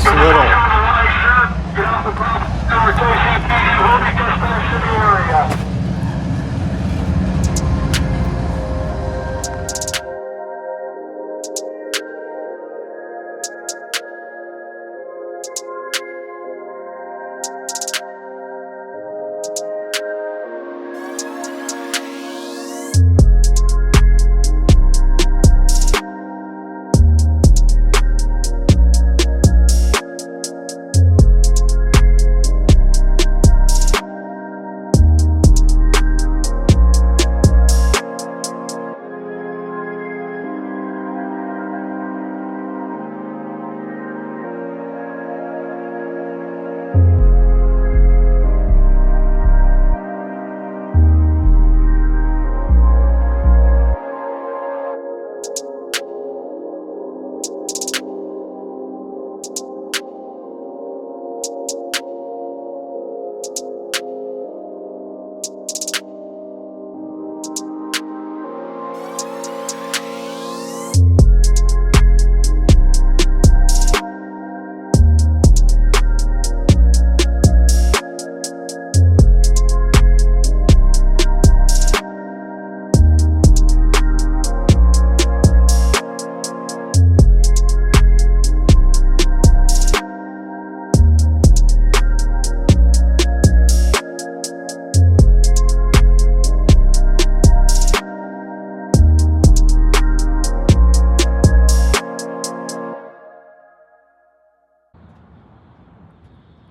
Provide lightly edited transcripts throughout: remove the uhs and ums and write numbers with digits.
nice little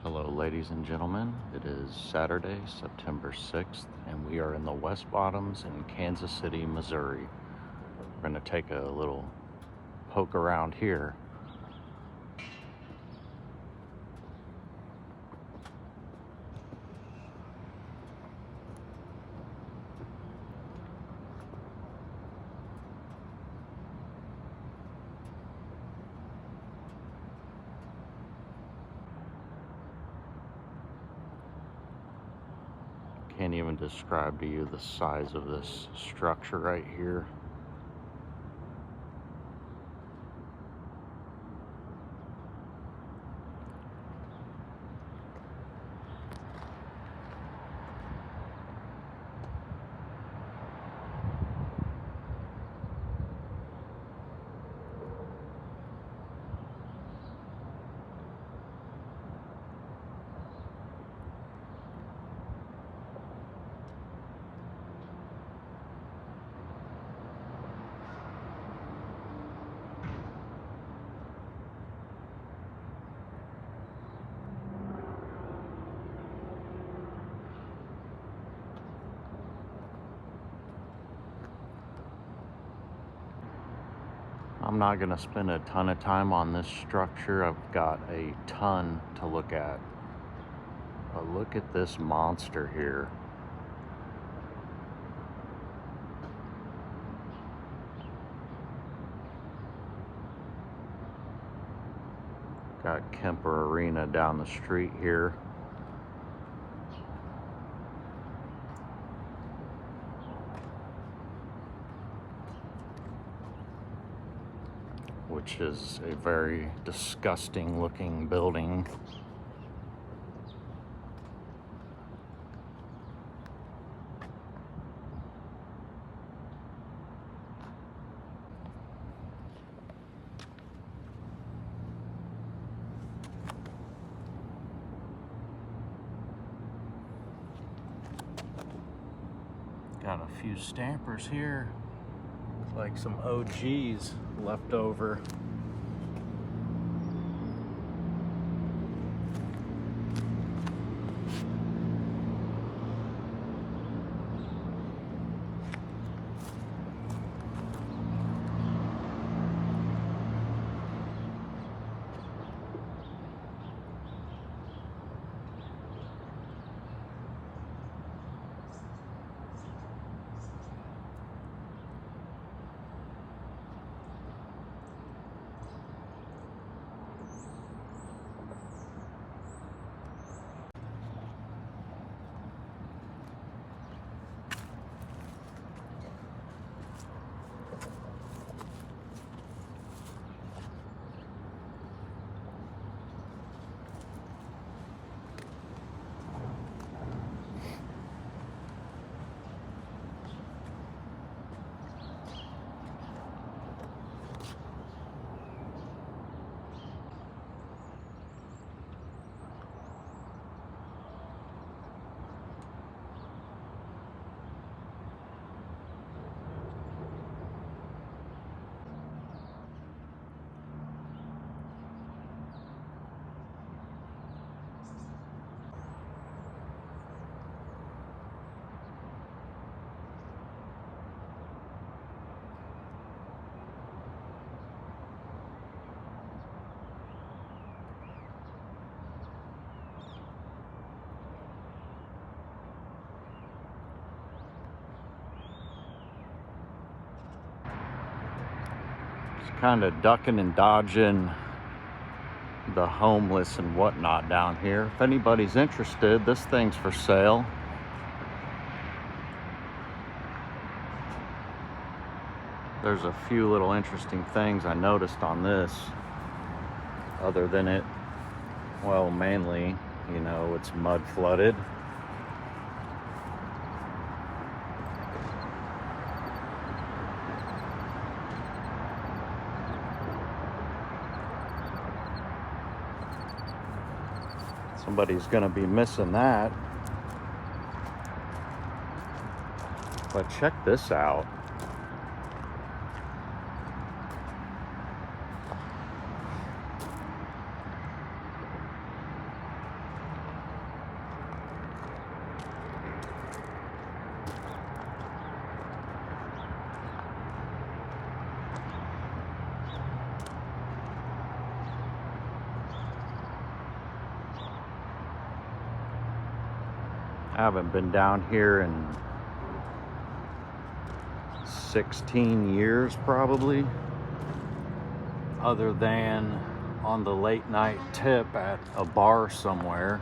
Hello, ladies and gentlemen. It is Saturday, September 6th, and we are in the West Bottoms in Kansas City, Missouri. We're going to take a little poke around here. Can't even describe to you the size of this structure right here. I'm not going to spend a ton of time on this structure. I've got a ton to look at. But look at this monster here. Got Kemper Arena down the street here. Which is a very disgusting looking building. Got a few stampers here. Looks like some OGs left over. kind of ducking and dodging the homeless and whatnot down here. If anybody's interested, this thing's for sale. There's a few little interesting things I noticed on this, other than it, well, mainly, you know, it's mud flooded. Somebody's gonna be missing that. But check this out. I haven't been down here in 16 years probably, other than on the late night tip at a bar somewhere.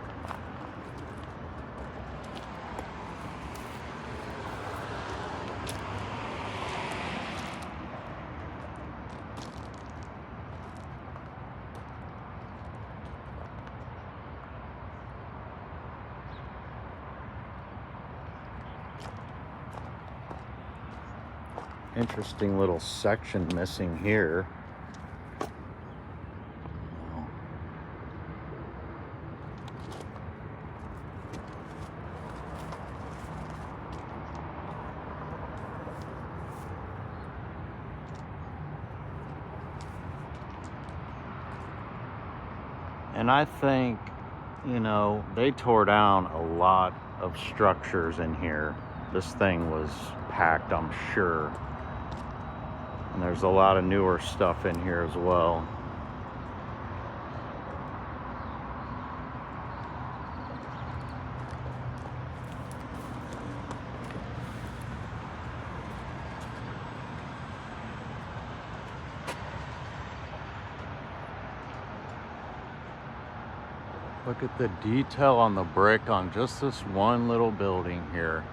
Interesting little section missing here. And I think, you know, they tore down a lot of structures in here. This thing was packed, I'm sure. And there's a lot of newer stuff in here as well. Look at the detail on the brick on just this one little building here.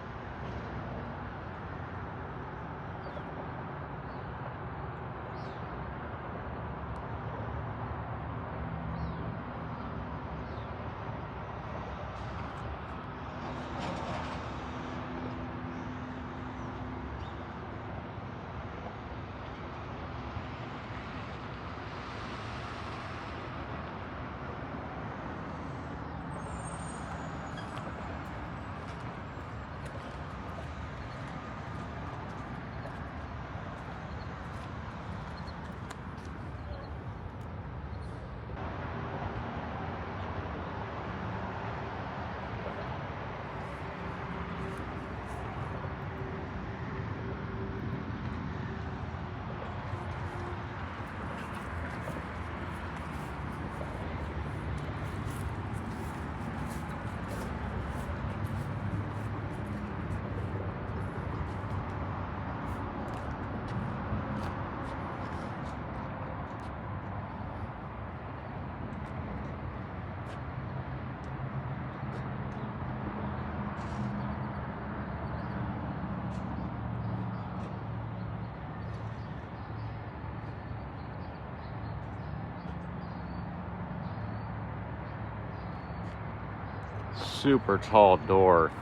Super tall door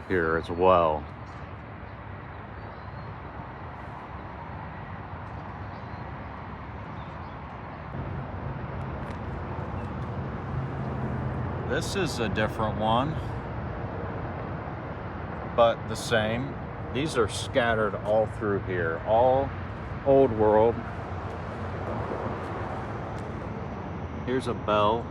here as well. This is a different one, but the same. These are scattered all through here, all old world. Here's a bell.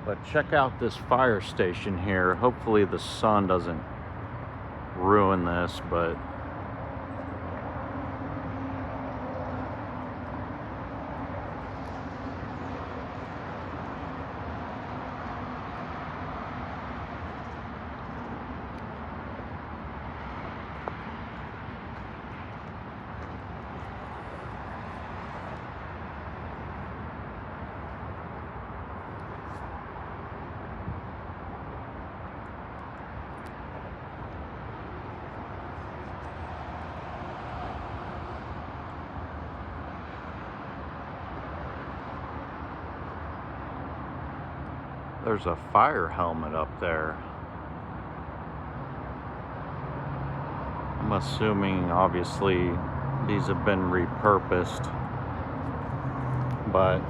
But check out this fire station here. Hopefully the sun doesn't ruin this, but There's a fire helmet up there. I'm assuming, obviously, these have been repurposed, but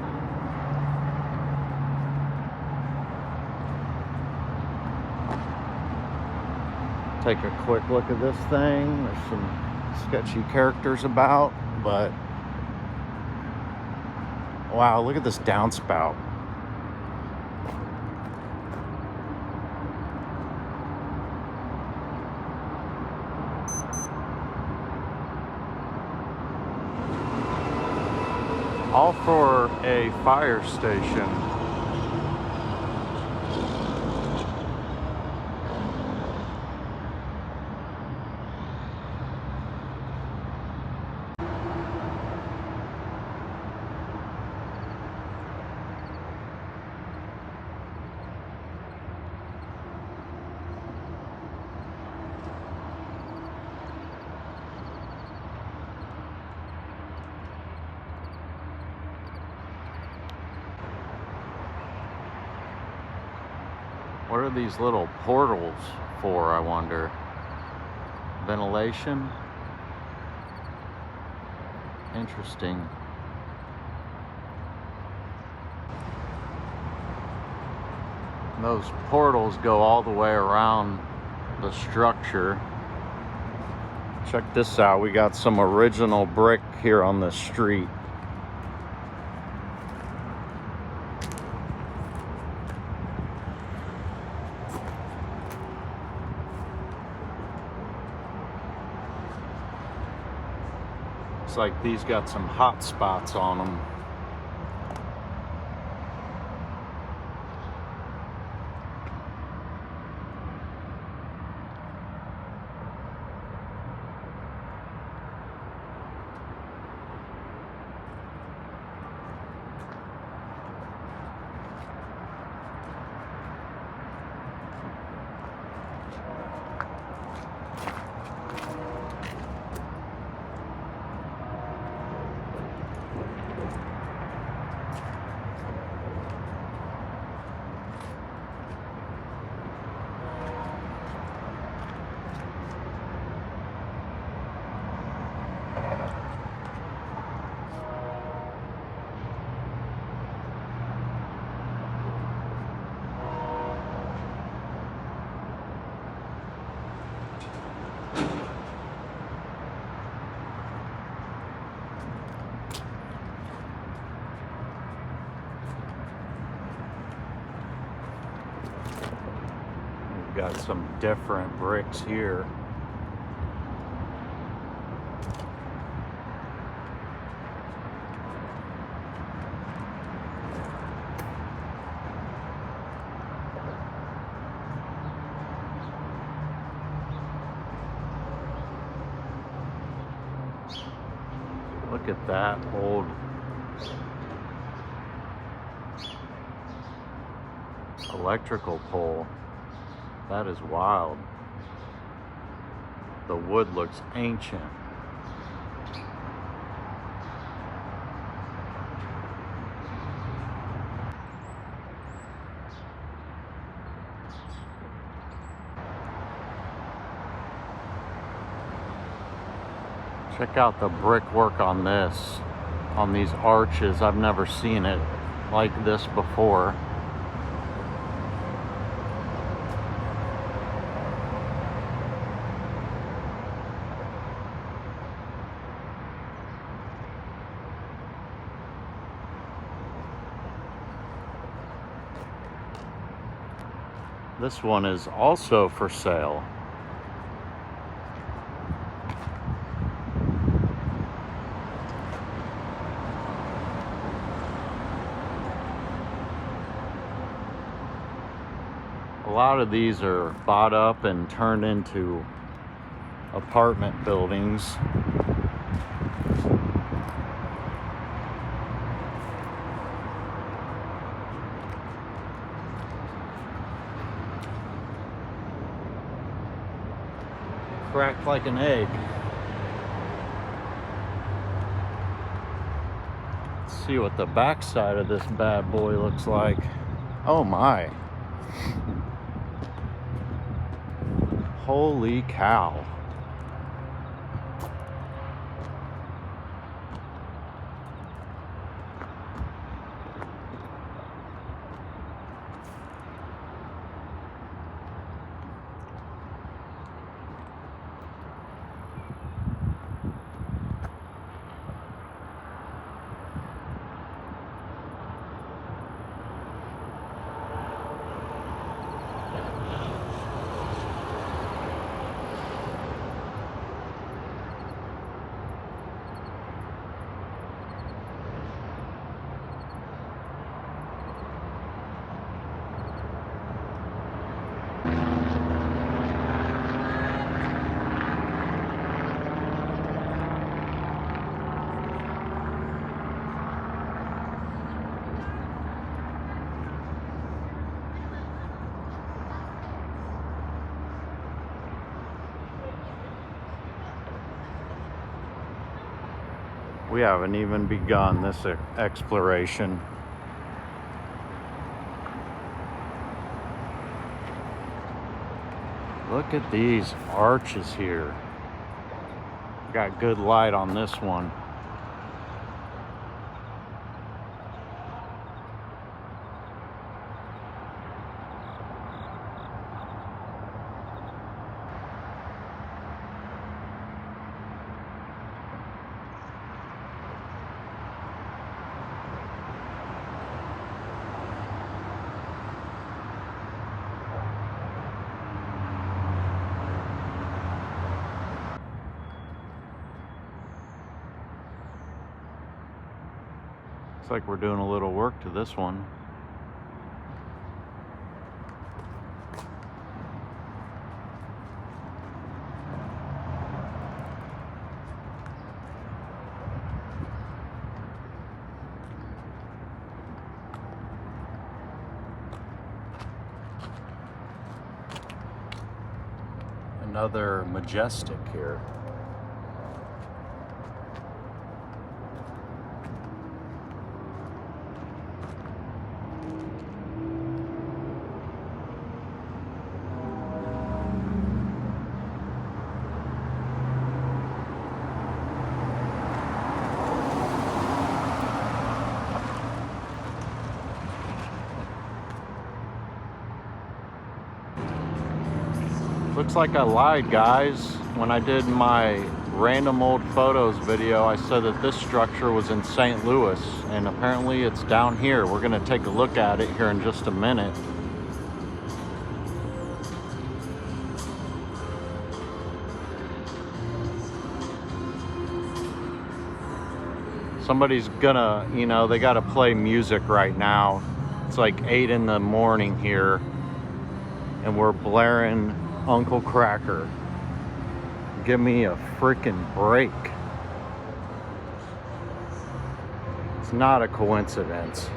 take a quick look at this thing. There's some sketchy characters about, but wow, look at this downspout. All for a fire station. What are these little portals for, I wonder? Ventilation? Interesting. Those portals go all the way around the structure. Check this out. We got some original brick here on the street. Looks like these got some hot spots on them. Got some different bricks here. Look at that old electrical pole. That is wild. The wood looks ancient. Check out the brickwork on this, on these arches. I've never seen it like this before. This one is also for sale. A lot of these are bought up and turned into apartment buildings. Cracked like an egg. Let's see what the backside of this bad boy looks like. Oh my. Holy cow. We haven't even begun this exploration. Look at these arches here. Got good light on this one. Looks like we're doing a little work to this one. Another majestic here. Looks like I lied, guys. When I did my random old photos video, I said that this structure was in St. Louis, and apparently it's down here. We're gonna take a look at it here in just a minute. Somebody's gonna, they gotta play music right now. It's like 8 in the morning here, and we're blaring Uncle Cracker. Give me a freaking break. It's not a coincidence.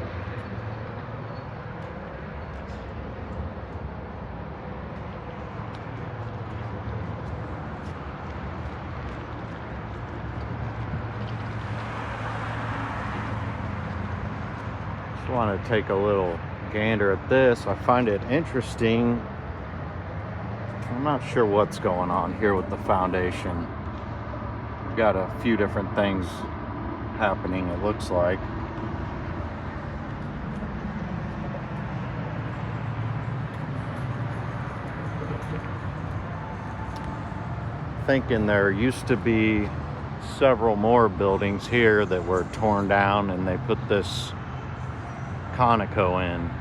Just want to take a little gander at this. I find it interesting. I'm not sure what's going on here with the foundation. We've got a few different things happening, it looks like. Thinking there used to be several more buildings here that were torn down, and they put this Conoco in.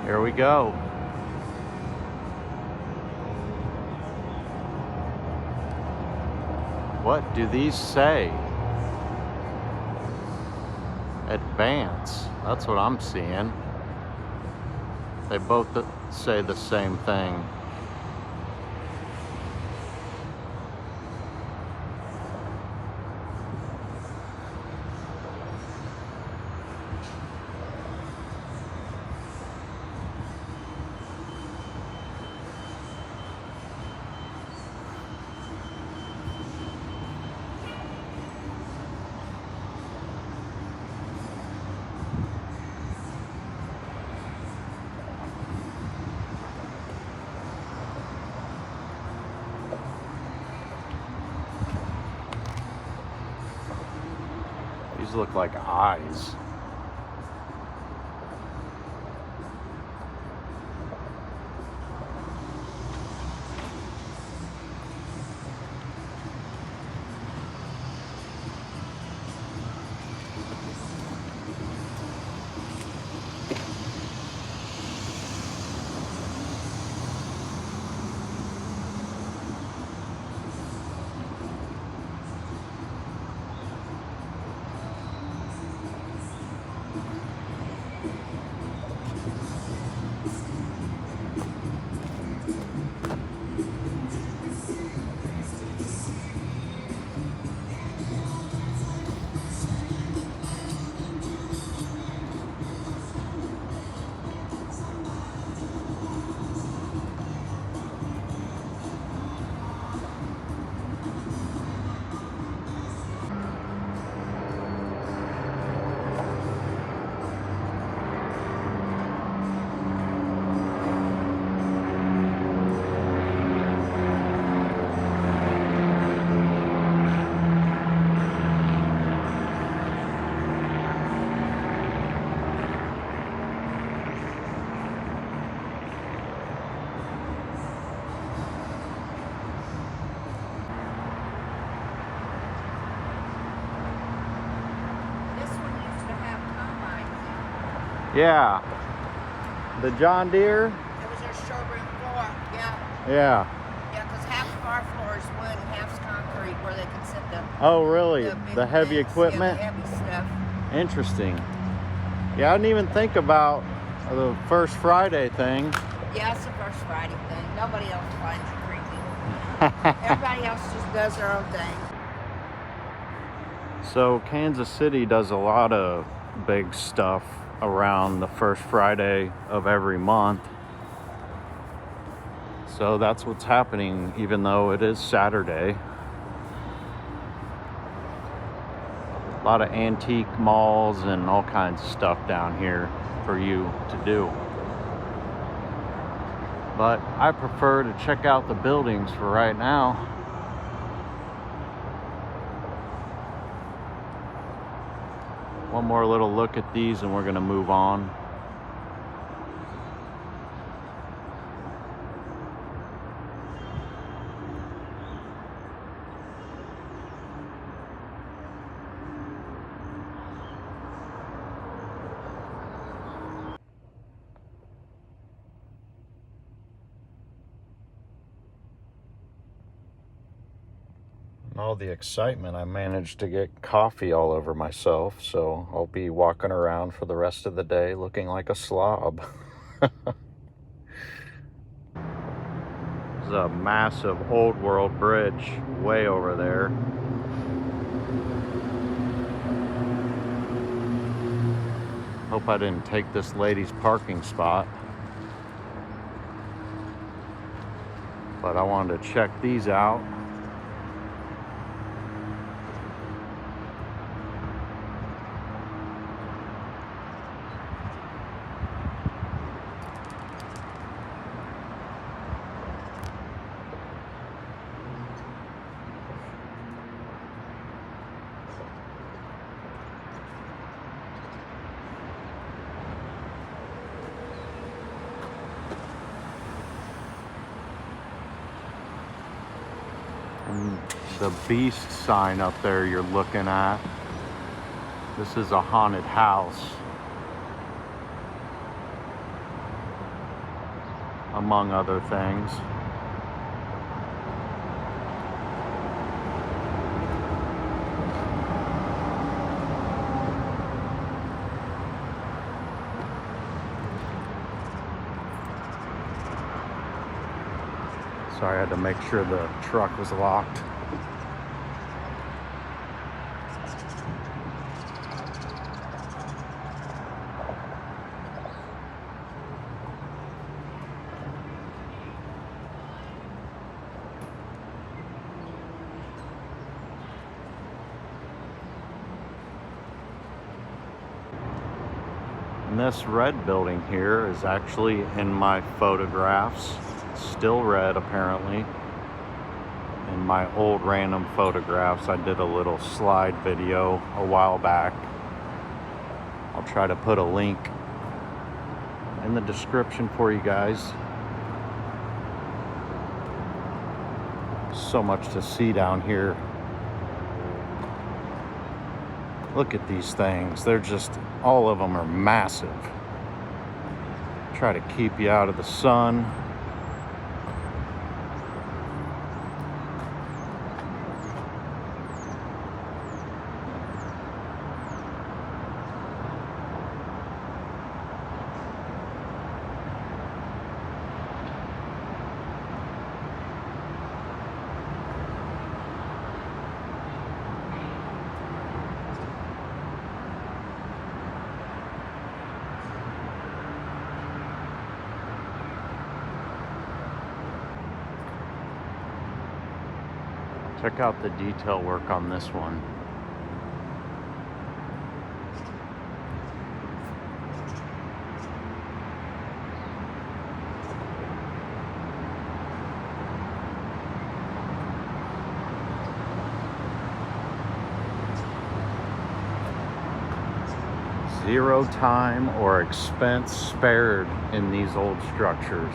Here we go. What do these say? Advance. That's what I'm seeing. They both say the same thing. These look like eyes. Yeah. The John Deere? It was our showroom floor, yeah. Yeah. Yeah, because half of our floor is wood and half's concrete where they can sit the... Oh, really? The The heavy things, equipment? Yeah, the heavy stuff. Interesting. Yeah, I didn't even think about the First Friday thing. Yeah, it's the First Friday thing. Nobody else finds it creepy. Everybody else just does their own thing. So Kansas City does a lot of big stuff around the first Friday of every month. So that's what's happening, even though it is Saturday. A lot of antique malls and all kinds of stuff down here for you to do. But I prefer to check out the buildings for right now. One more little look at these and we're going to move on. All the excitement, I managed to get coffee all over myself, so I'll be walking around for the rest of the day looking like a slob. There's a massive old world bridge way over there. Hope I didn't take this lady's parking spot. But I wanted to check these out. And the beast sign up there you're looking at, this is a haunted house, among other things. Sorry, I had to make sure the truck was locked. And this red building here is actually in my photographs. It's still red, apparently. In my old random photographs, I did a little slide video a while back. I'll try to put a link in the description for you guys. So much to see down here. Look at these things. They're just, all of them are massive. Try to keep you out of the sun. Check out the detail work on this one. Zero time or expense spared in these old structures.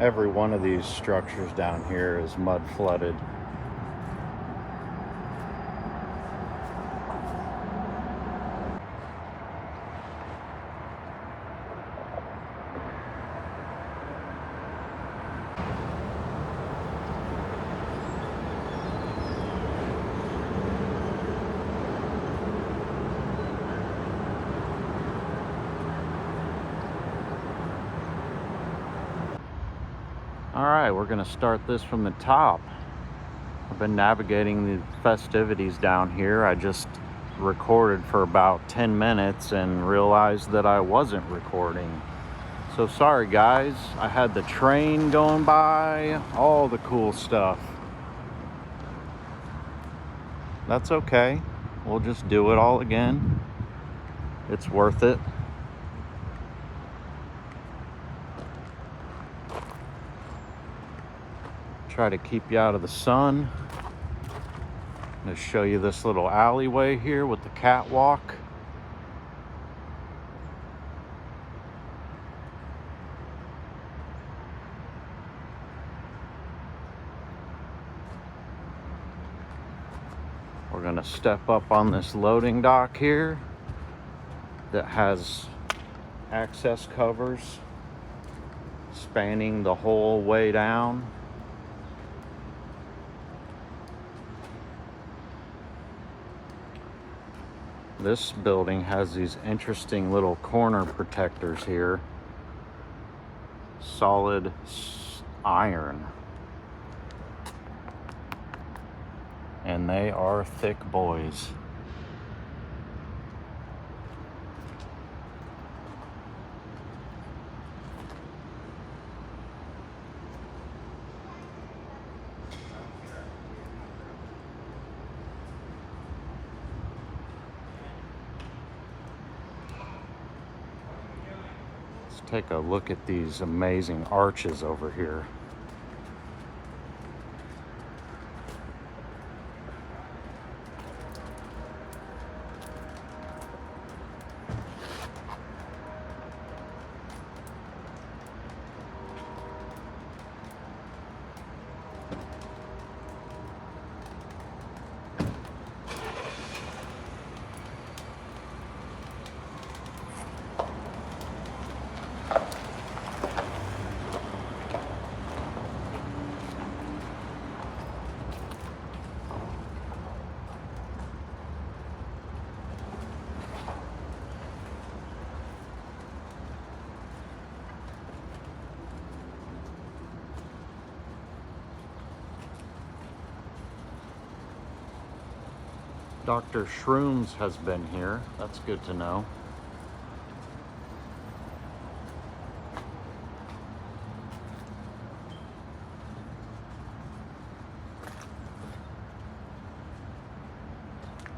Every one of these structures down here is mud flooded. All right, we're gonna start this from the top. I've been navigating the festivities down here. I just recorded for about 10 minutes and realized that I wasn't recording. So sorry guys, I had the train going by, all the cool stuff. That's okay, we'll just do it all again. It's worth it. Try to keep you out of the sun. I'm going to show you this little alleyway here with the catwalk. We're going to step up on this loading dock here that has access covers spanning the whole way down. This building has these interesting little corner protectors here. Solid iron. And they are thick boys. Take a look at these amazing arches over here. Dr. Shrooms has been here. That's good to know.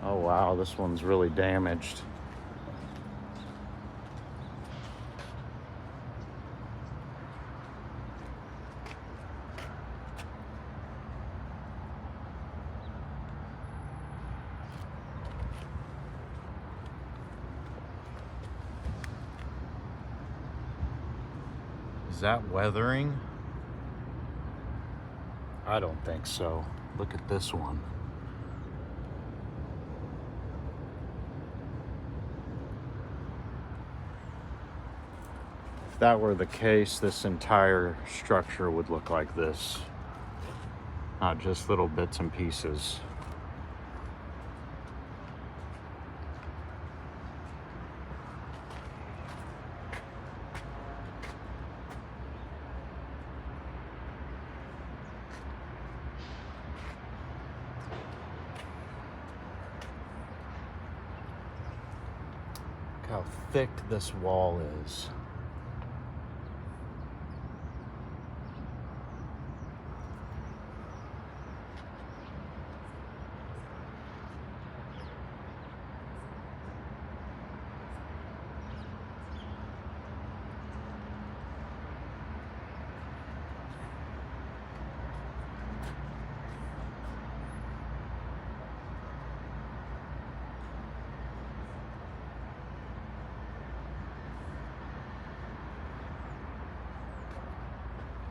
Oh wow, this one's really damaged. Is that weathering? I don't think so. Look at this one. If that were the case, this entire structure would look like this. Not just little bits and pieces. How thick this wall is.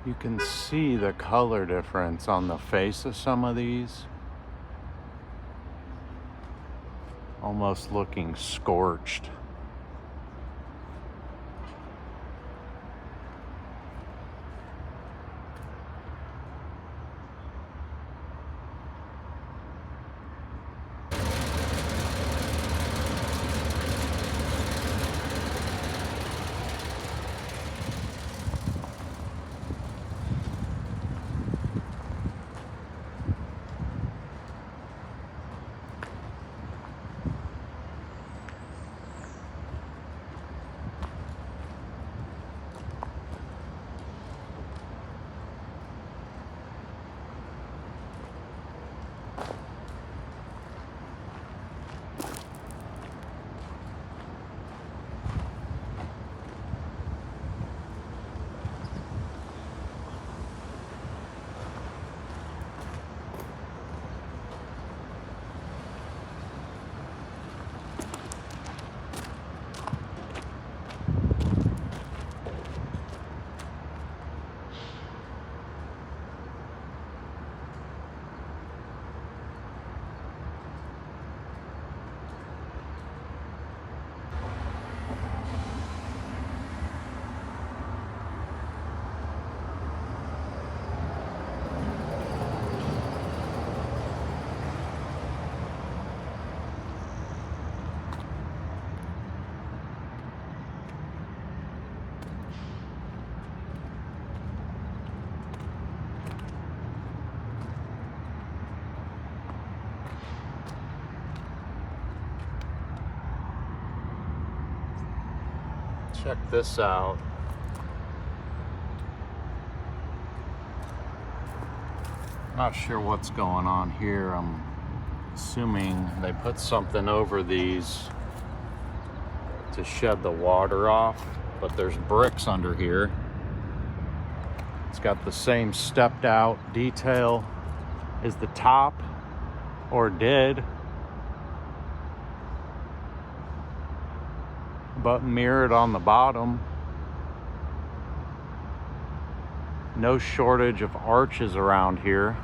You can see the color difference on the face of some of these. Almost looking scorched. Check this out. Not sure what's going on here. I'm assuming they put something over these to shed the water off. but there's bricks under here. It's got the same stepped out detail as the top, or did, but mirrored on the bottom. No shortage of arches around here.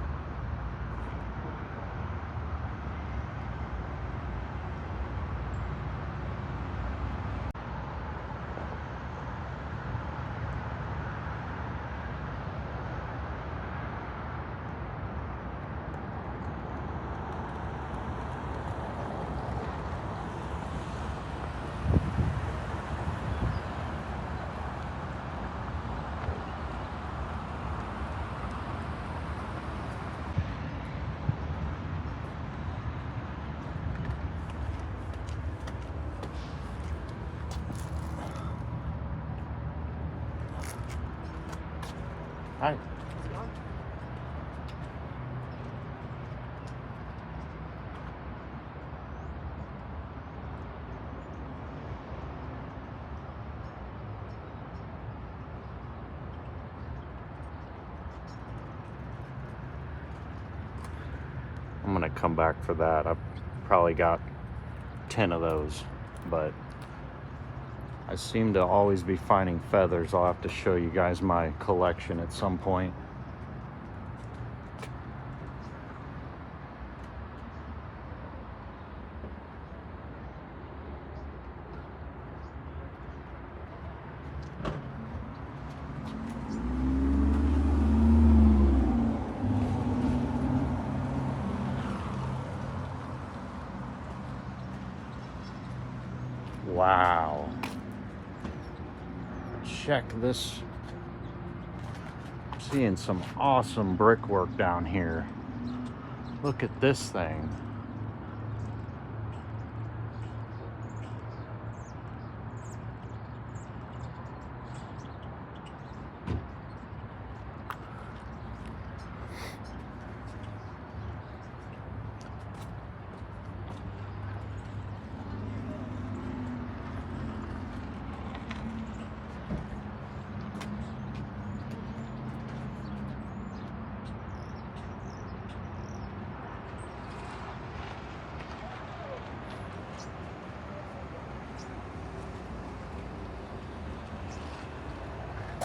Hi. I'm gonna come back for that. I've probably got 10 of those, but I seem to always be finding feathers. I'll have to show you guys my collection at some point. Wow. Check this. I'm seeing some awesome brickwork down here. Look at this thing.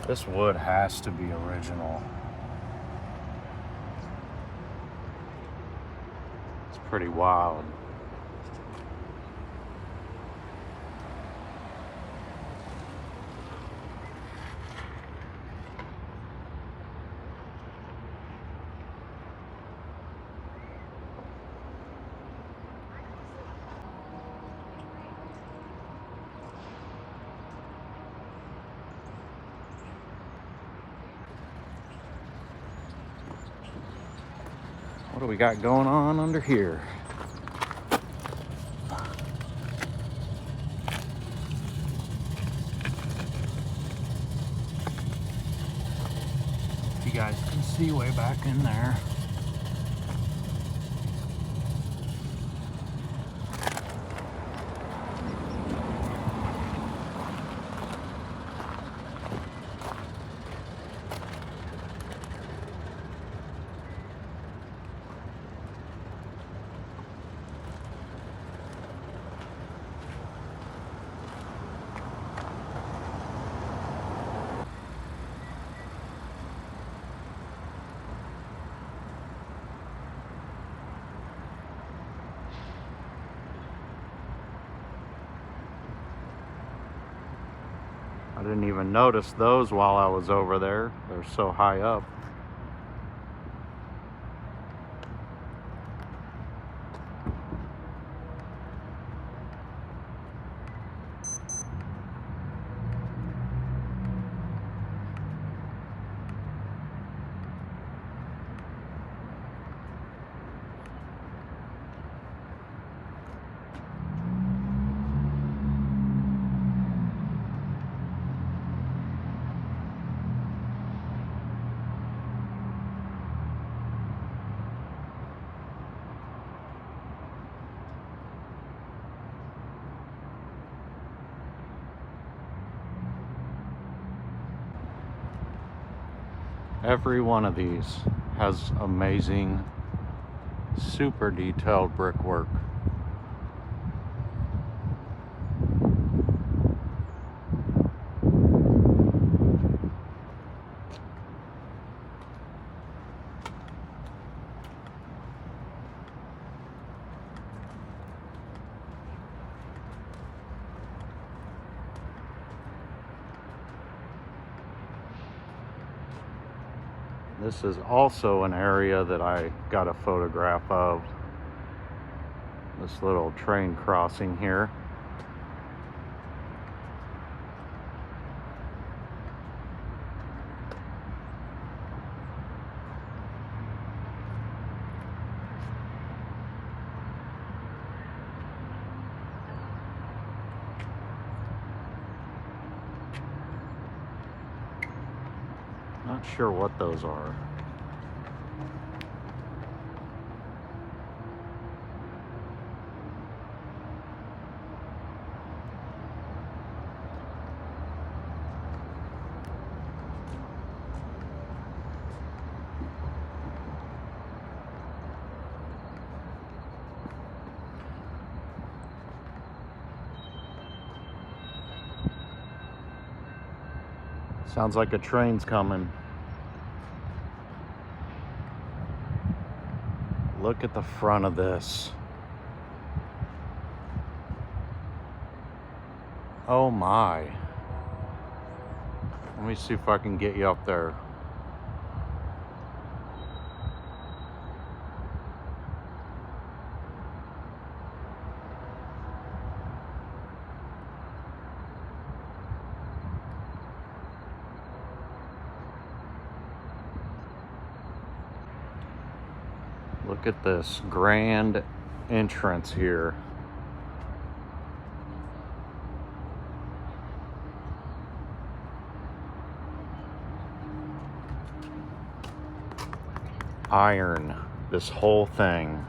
This wood has to be original. It's pretty wild. What do we got going on under here? You guys can see way back in there. I didn't even notice those while I was over there. They're so high up. Every one of these has amazing, super detailed brickwork. This is also an area that I got a photograph of. This little train crossing here. Not sure what those are. Sounds like a train's coming. Look at the front of this. Oh my. Let me see if I can get you up there. Look at this grand entrance here. Iron, this whole thing.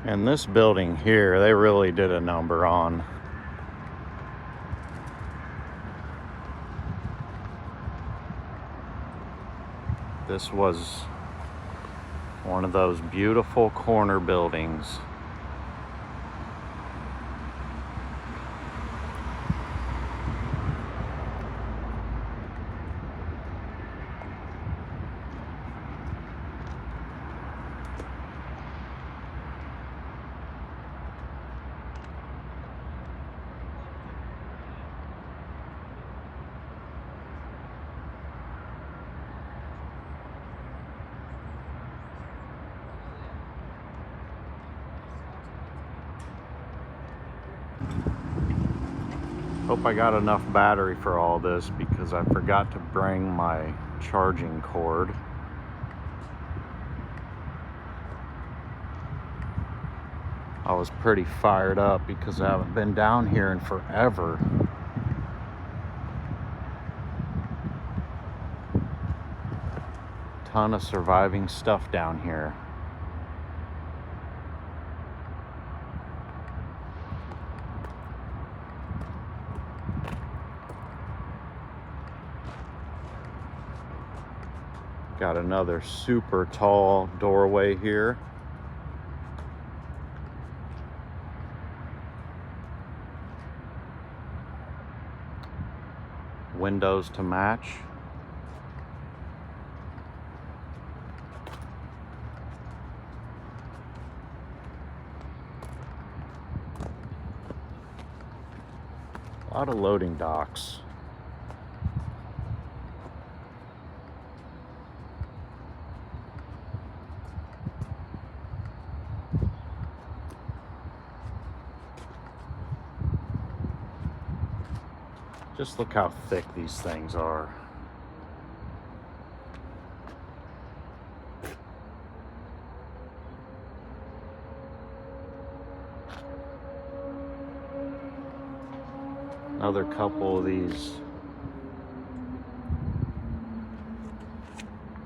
And this building here, they really did a number on. This was one of those beautiful corner buildings. Hope I got enough battery for all this because I forgot to bring my charging cord. I was pretty fired up because I haven't been down here in forever. Ton of surviving stuff down here. Got another super tall doorway here. Windows to match. A lot of loading docks. Just look how thick these things are. Another couple of these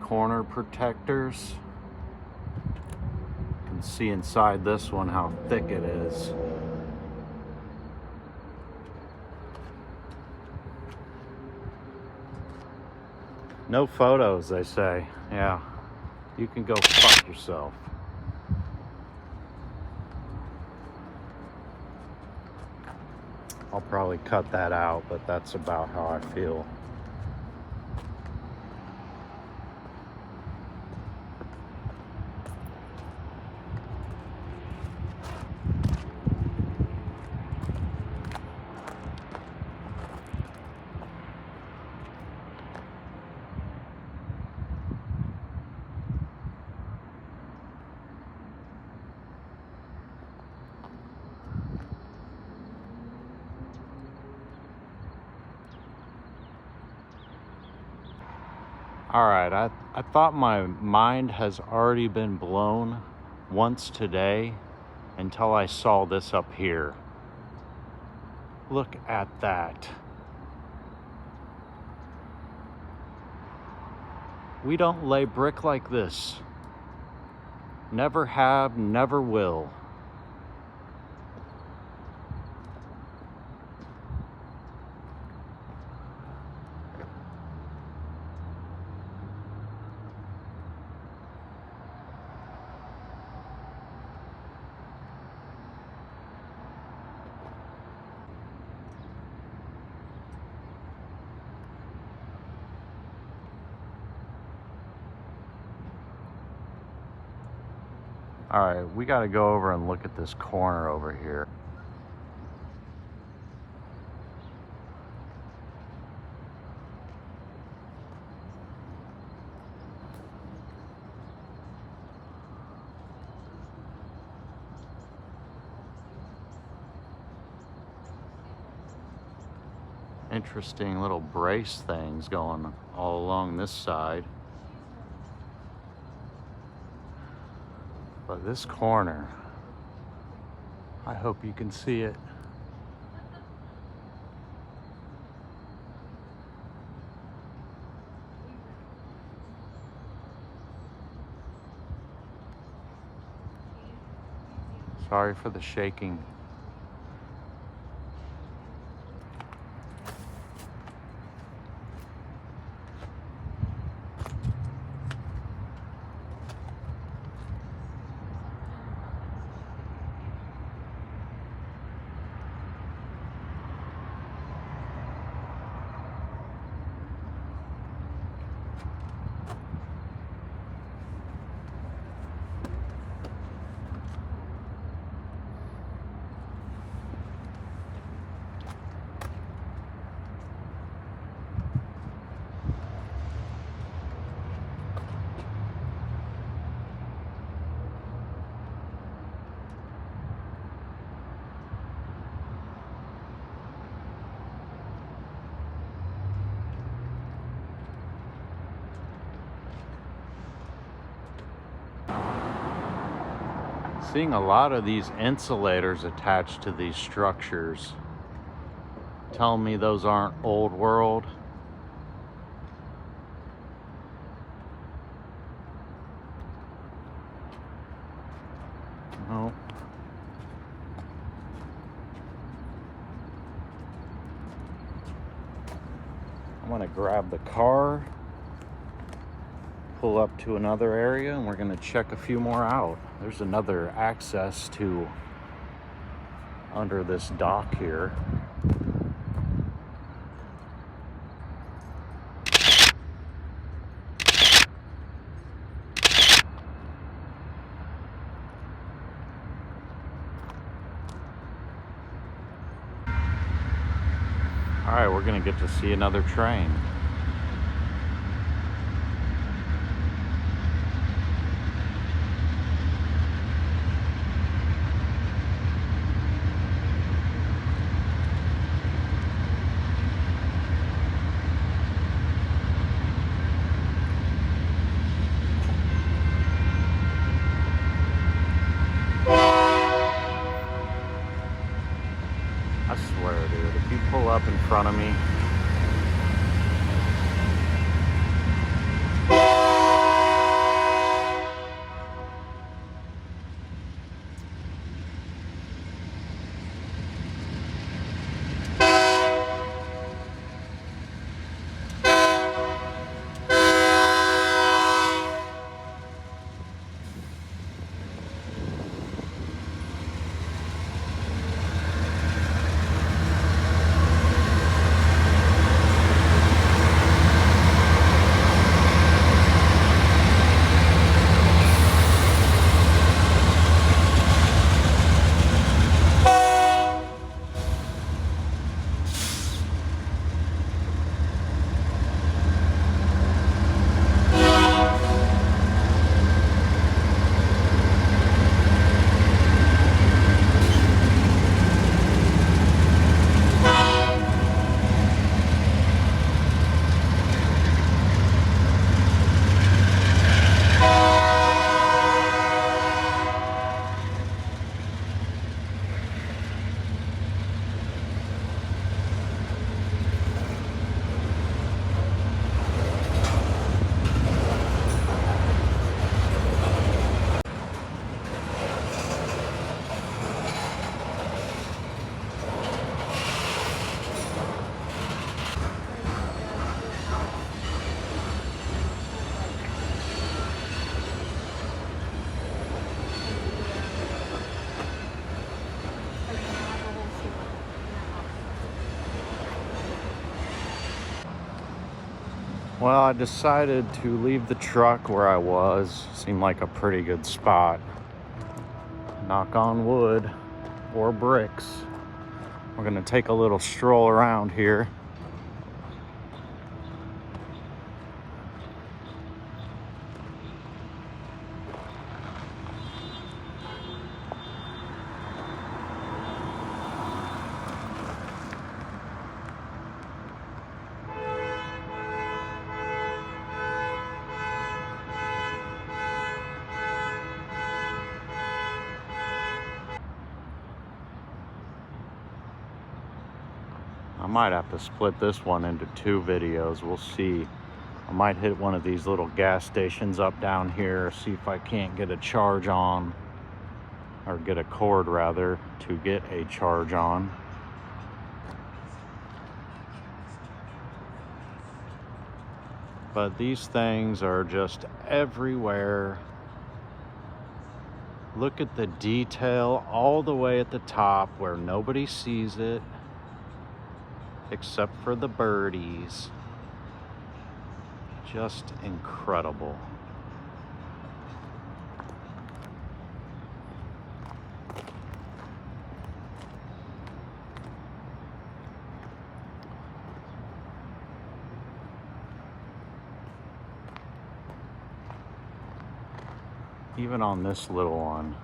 corner protectors. You can see inside this one how thick it is. No photos, they say. Yeah, you can go fuck yourself. I'll probably cut that out, but that's about how I feel. All right, I thought my mind has already been blown once today until I saw this up here. Look at that. We don't lay brick like this. Never have, never will. All right, we got to go over and look at this corner over here. Interesting little brace things going all along this side. But this corner, I hope you can see it. Sorry for the shaking. Seeing a lot of these insulators attached to these structures. Tell me those aren't old world. No. I'm gonna grab the car, pull up to another area, and we're gonna check a few more out. There's another access to under this dock here. All right, we're gonna get to see another train. in front of me. Well, I decided to leave the truck where I was. Seemed like a pretty good spot. Knock on wood or bricks. We're gonna take a little stroll around here. I might have to split this one into 2 videos. We'll see. I might hit one of these little gas stations up down here, see if I can't get a charge on, or get a cord rather, to get a charge on. But these things are just everywhere. Look at the detail all the way at the top where nobody sees it except for the birdies. Just incredible. Even on this little one.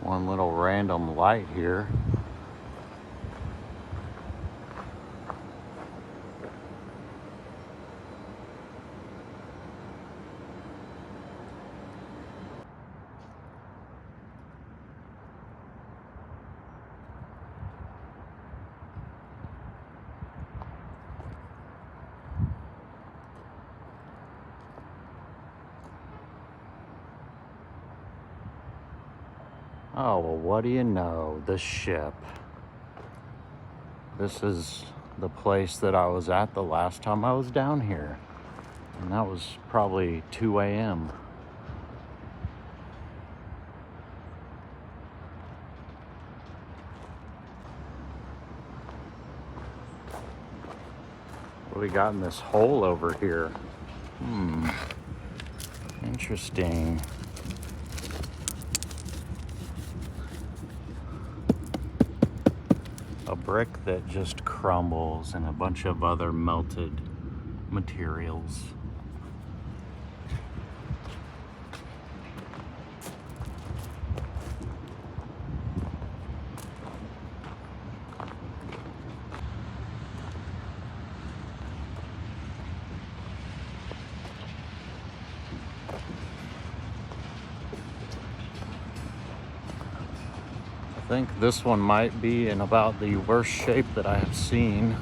One little random light here. Oh, well, what do you know? The ship. This is the place that I was at the last time I was down here. And that was probably 2 a.m. What do we got in this hole over here? Interesting. A brick that just crumbles and a bunch of other melted materials. I think this one might be in about the worst shape that I have seen.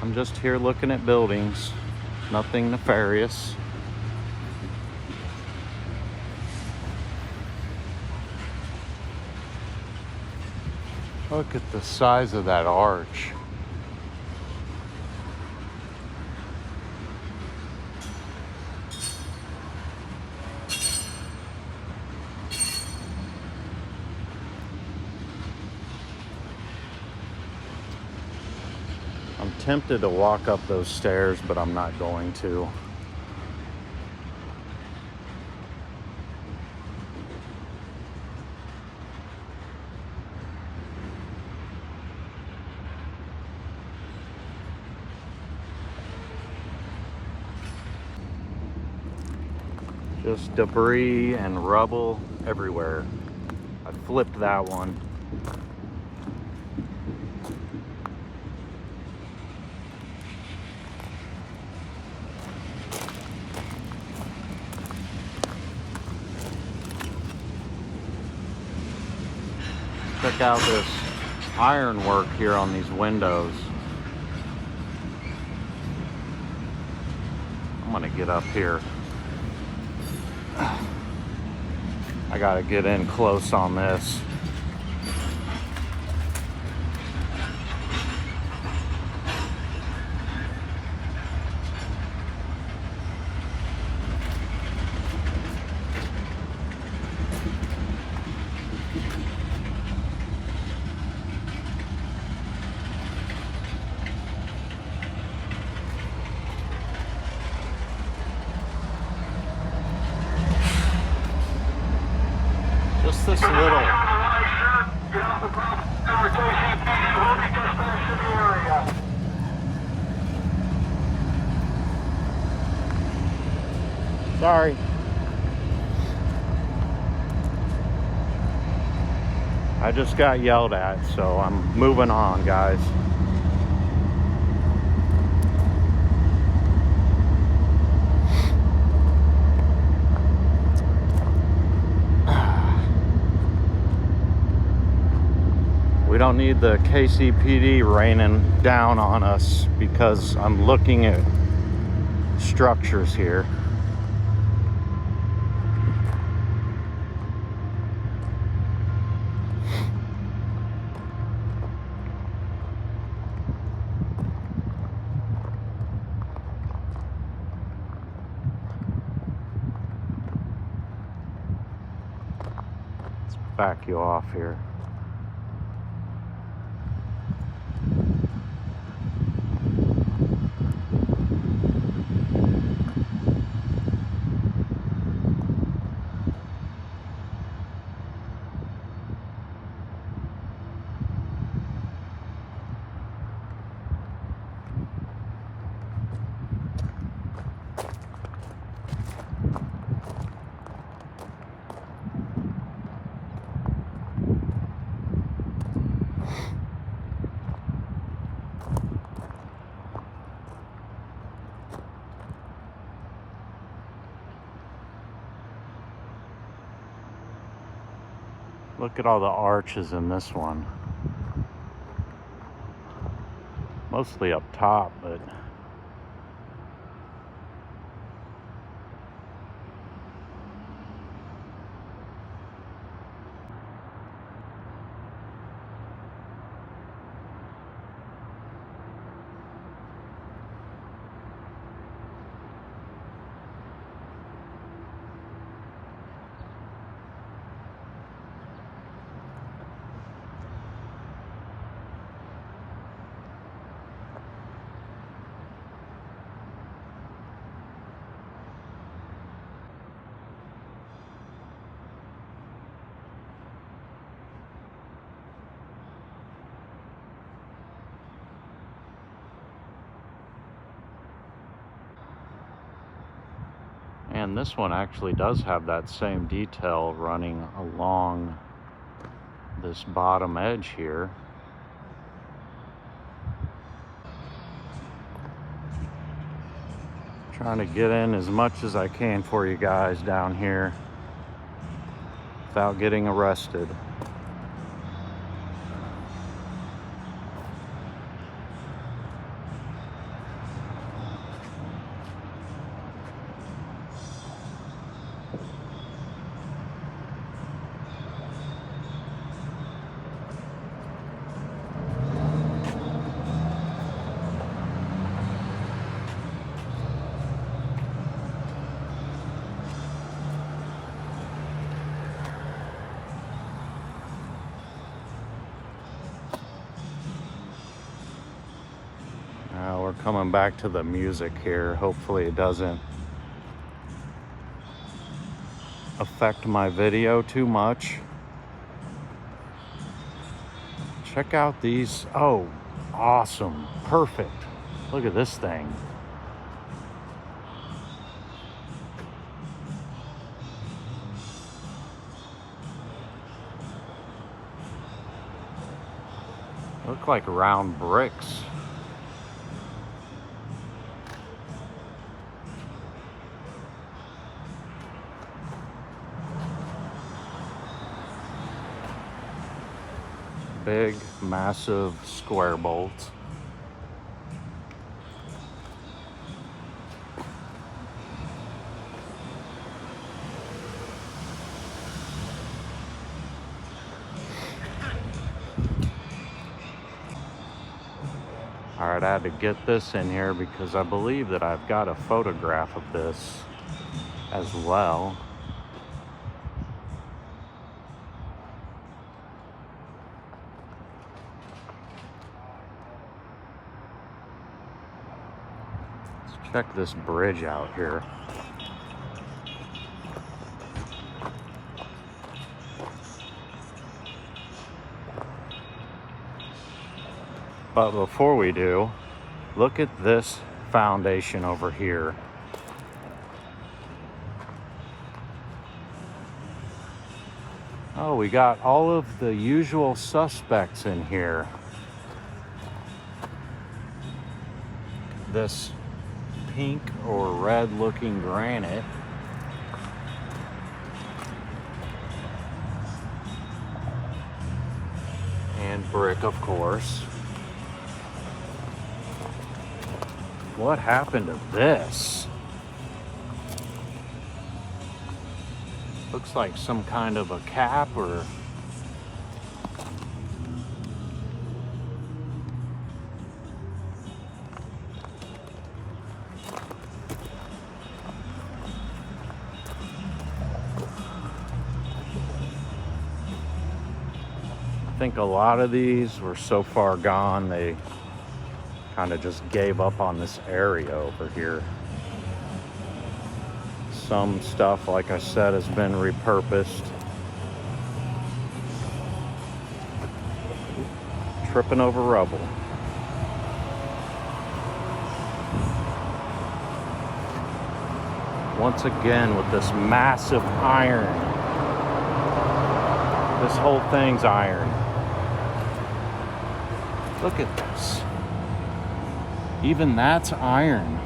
I'm just here looking at buildings, nothing nefarious. Look at the size of that arch. I'm tempted to walk up those stairs, but I'm not going to. Just debris and rubble everywhere. I flipped that one. Check out this ironwork here on these windows. I'm gonna get up here. I gotta get in close on this. Just this little. Sorry. I just got yelled at, so I'm moving on, guys. We don't need the KCPD raining down on us because I'm looking at structures here. Let's back you off here. Look at all the arches in this one. Mostly up top, but and this one actually does have that same detail running along this bottom edge here. Trying to get in as much as I can for you guys down here without getting arrested. Now we're coming back to the music here. Hopefully it doesn't affect my video too much. Check out these. Oh, awesome. Perfect. Look at this thing. Look like round bricks. Big, massive square bolts. All right, I had to get this in here because I believe that I've got a photograph of this as well. Check this bridge out here. But before we do, look at this foundation over here. Oh, we got all of the usual suspects in here. This pink or red looking granite. And brick, of course. What happened to this? Looks like some kind of a cap or... I think a lot of these were so far gone, they kind of just gave up on this area over here. Some stuff, like I said, has been repurposed. Tripping over rubble. Once again with this massive iron. This whole thing's iron. Look at this. Even that's iron.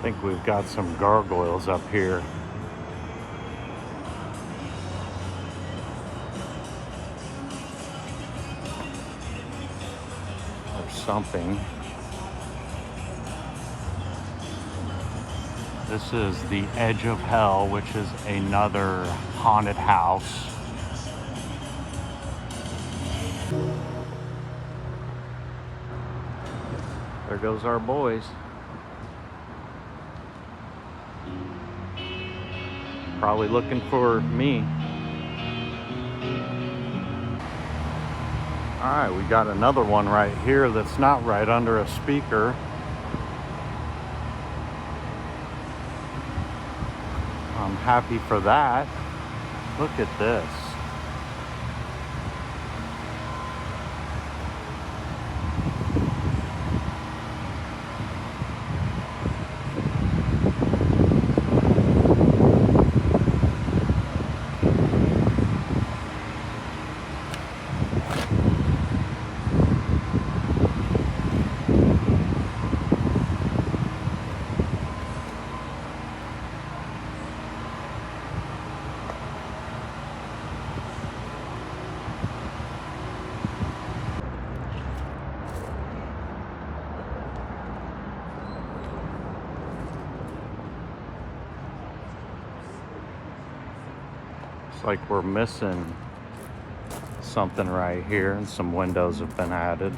I think we've got some gargoyles up here. Or something. This is the Edge of Hell, which is another haunted house. There goes our boys. Probably looking for me. All right, we got another one right here that's not right under a speaker. I'm happy for that. Look at this. Looks like we're missing something right here, and some windows have been added.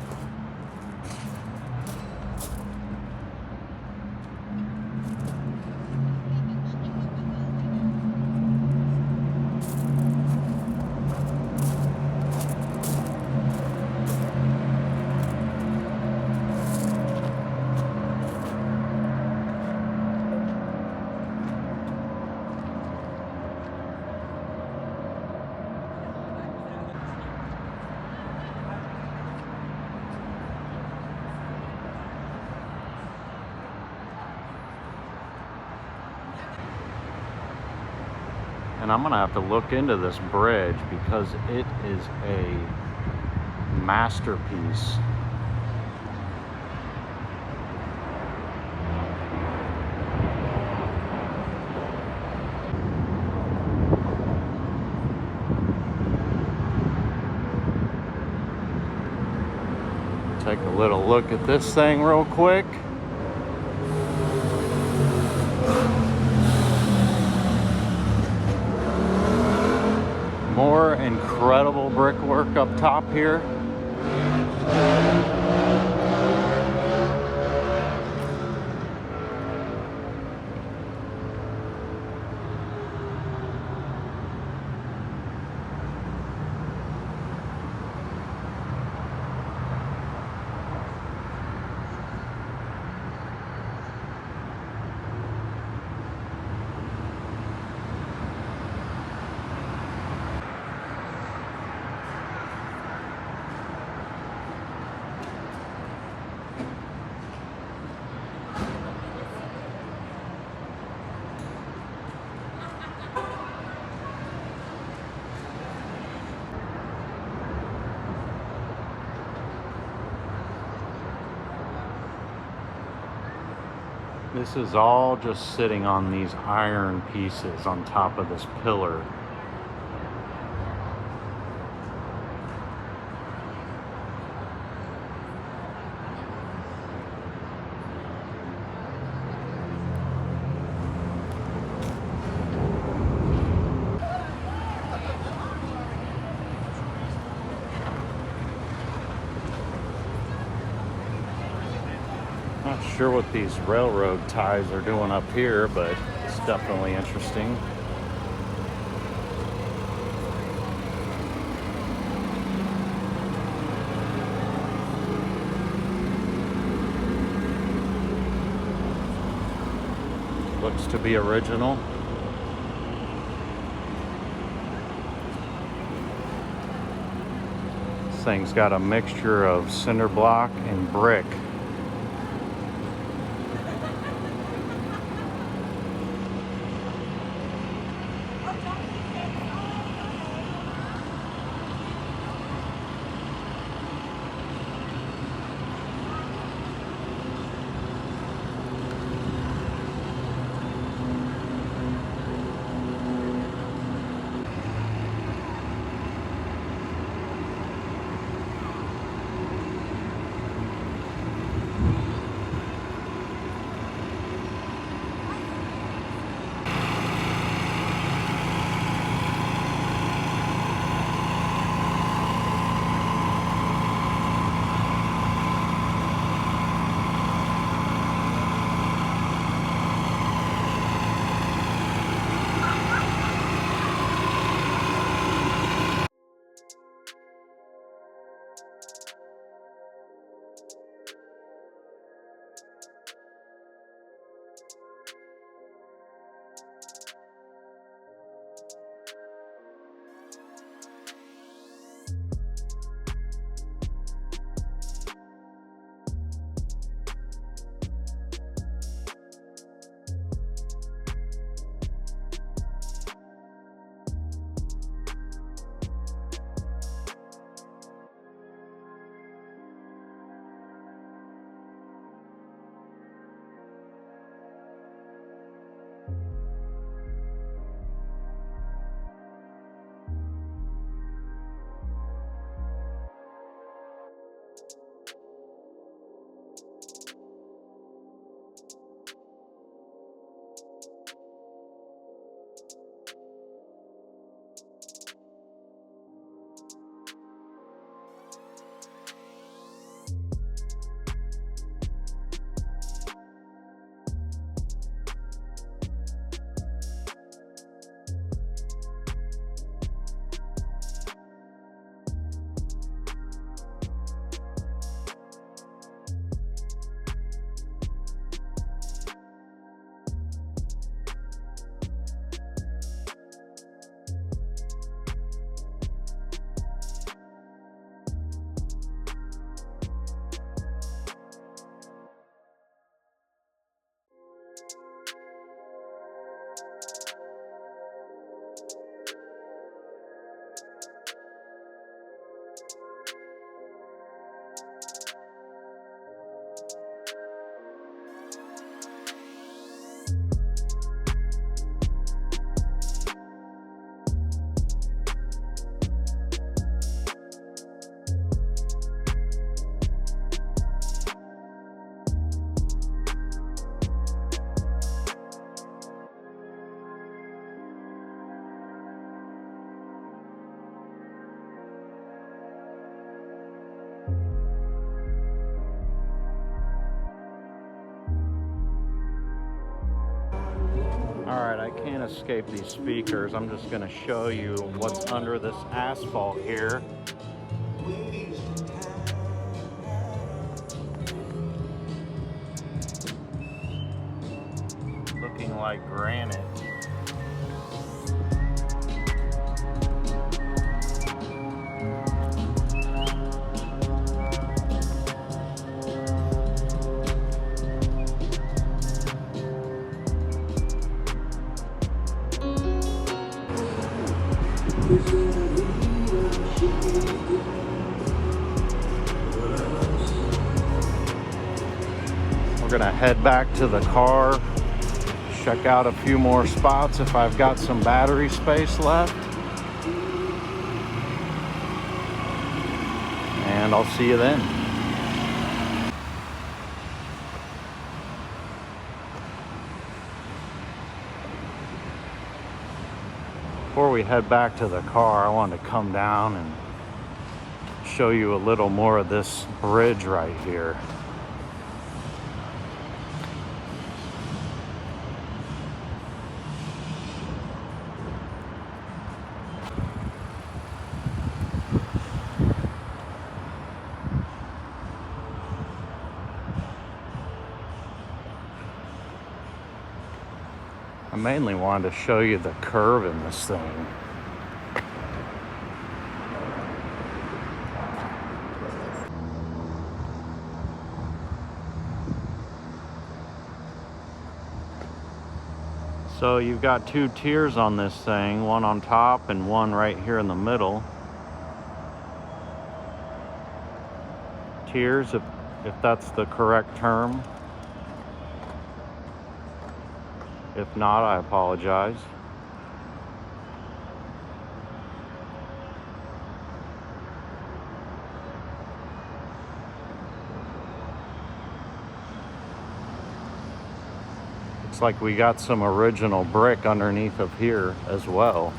And I'm gonna have to look into this bridge because it is a masterpiece. Take a little look at this thing real quick. More incredible brickwork up top here. This is all just sitting on these iron pieces on top of this pillar. Not sure what these railroad ties are doing up here, but it's definitely interesting. Looks to be original. This thing's got a mixture of cinder block and brick. Alright, I can't escape these speakers. I'm just going to show you what's under this asphalt here. Looking like granite. We're gonna head back to the car, check out a few more spots if I've got some battery space left, and I'll see you then. Before we head back to the car, I wanted to come down and show you a little more of this bridge right here. I mainly wanted to show you the curve in this thing. So you've got two tiers on this thing, one on top and one right here in the middle. Tiers, if that's the correct term. If not, I apologize. Looks like we got some original brick underneath of here as well.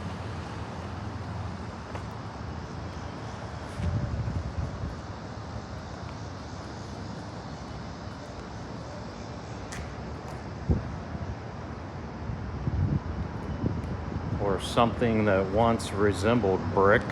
Or something that once resembled brick.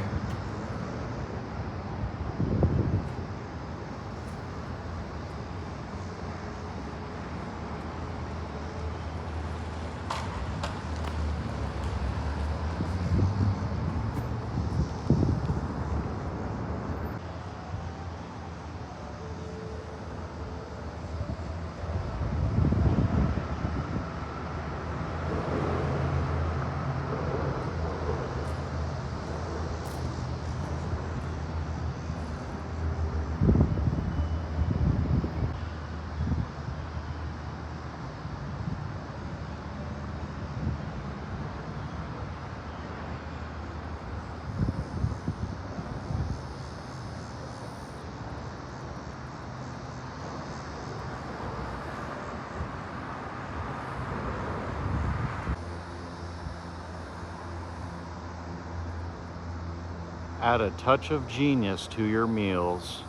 Add a touch of genius to your meals.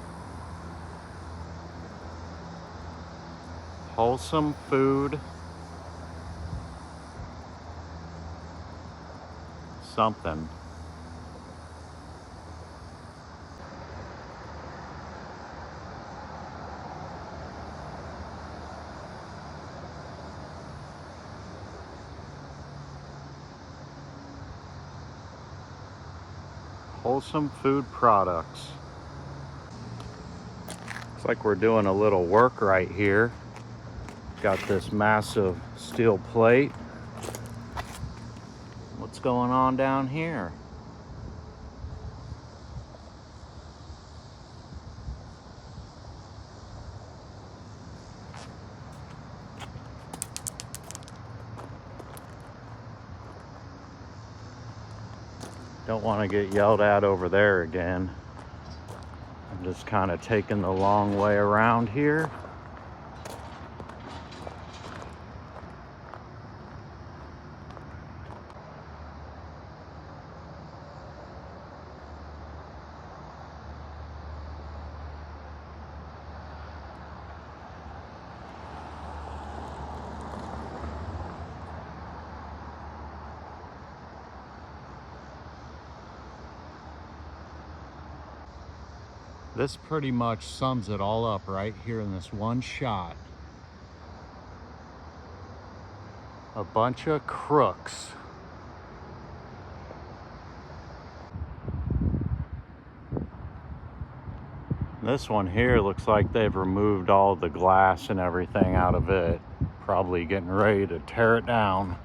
Wholesome food. Something. Wholesome food products. Looks like we're doing a little work right here. Got this massive steel plate. What's going on down here? Don't want to get yelled at over there again. I'm just kind of taking the long way around here. This pretty much sums it all up right here in this one shot. A bunch of crooks. This one here looks like they've removed all the glass and everything out of it. Probably getting ready to tear it down.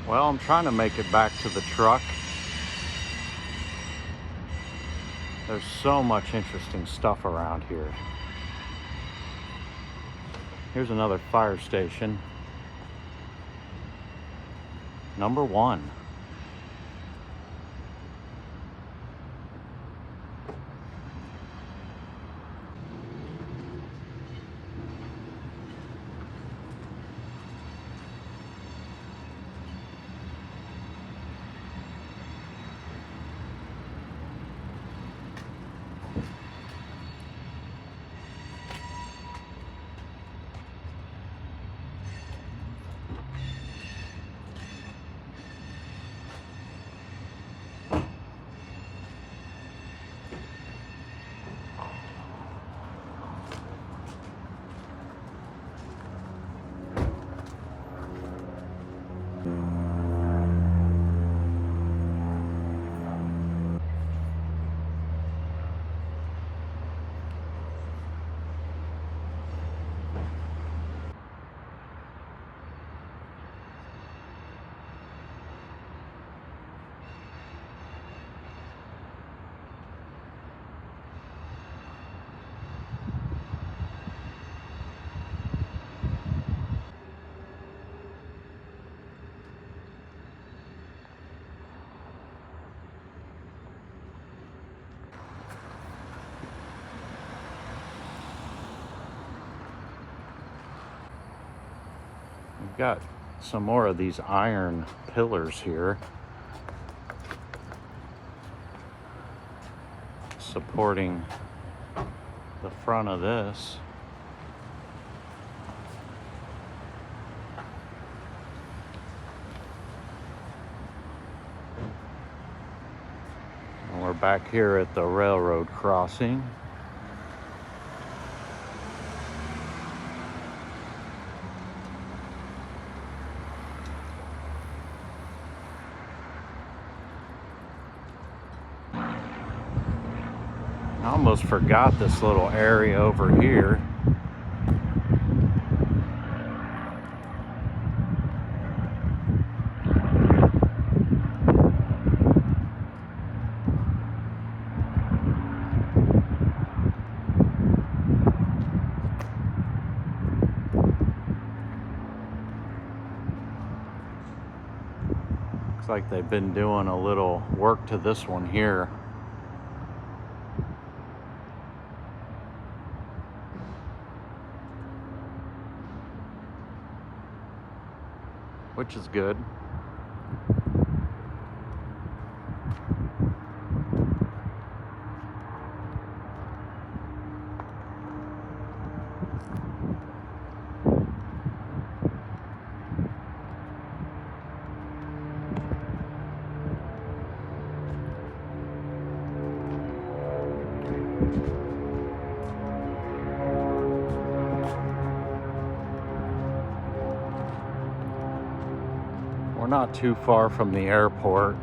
Well, I'm trying to make it back to the truck. There's so much interesting stuff around here. Here's another fire station. Number 1. We've got some more of these iron pillars here supporting the front of this. And we're back here at the railroad crossing. I almost forgot this little area over here. Looks like they've been doing a little work to this one here. Which is good. We're not too far from the airport.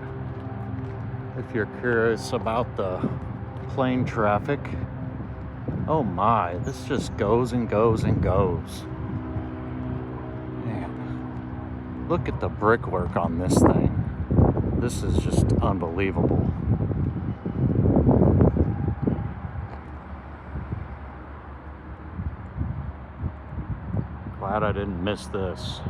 If you're curious about the plane traffic, oh my, this just goes and goes and goes. Man. Look at the brickwork on this thing. This is just unbelievable. Glad I didn't miss this.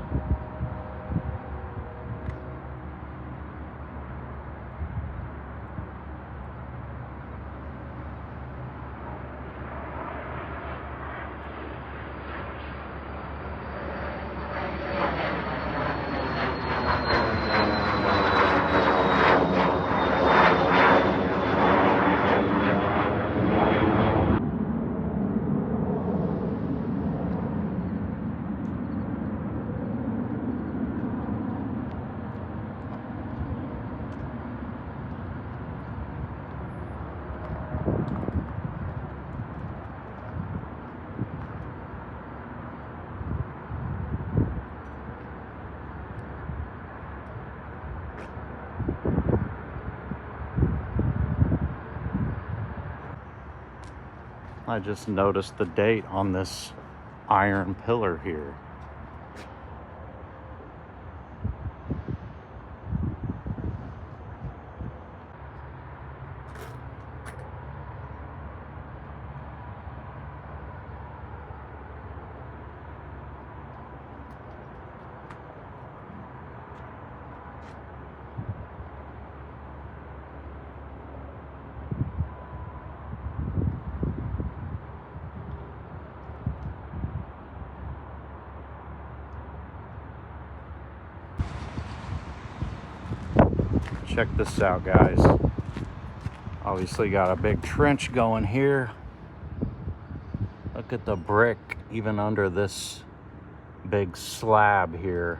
I just noticed the date on this iron pillar here. Check this out, guys. Obviously got a big trench going here. Look at the brick even under this big slab here.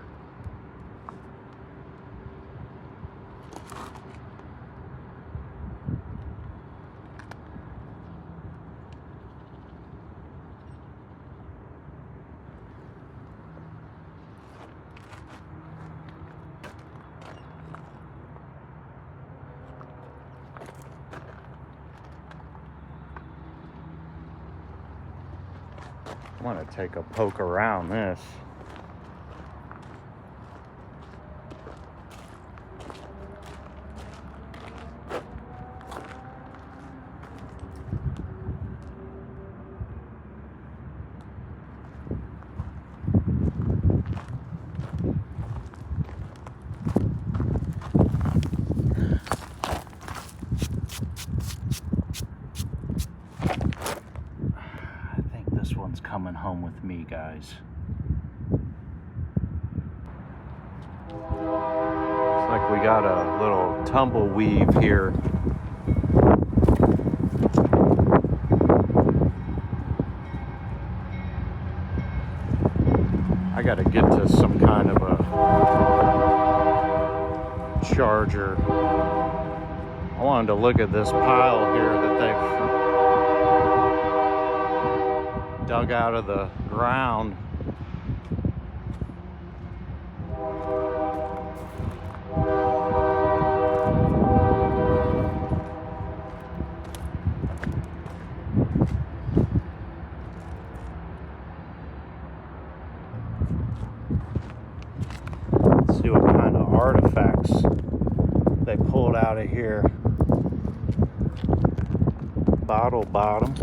I want to take a poke around this. This one's coming home with me, guys. Looks like we got a little tumbleweave here. I gotta get to some kind of a charger. I wanted to look at this pile here that they've dug out of the ground. Let's see what kind of artifacts they pulled out of here. Bottle bottom.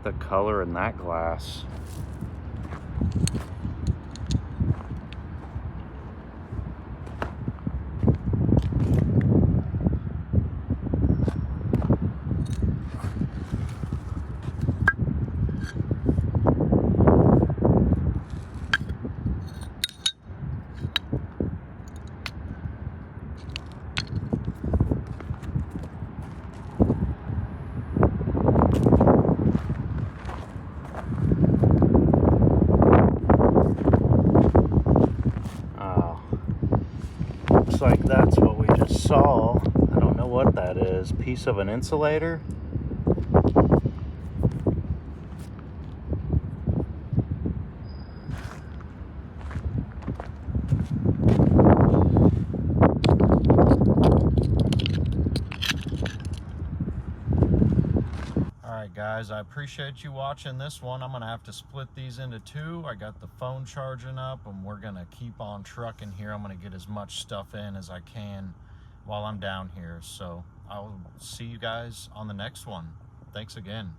The color in that glass. Looks like that's what we just saw. I don't know what that is. Piece of an insulator? right, guys, I appreciate you watching this one. I'm gonna have to split these into two. I got the phone charging up, and we're gonna keep on trucking here. I'm gonna get as much stuff in as I can while I'm down here. So I'll see you guys on the next one. Thanks again.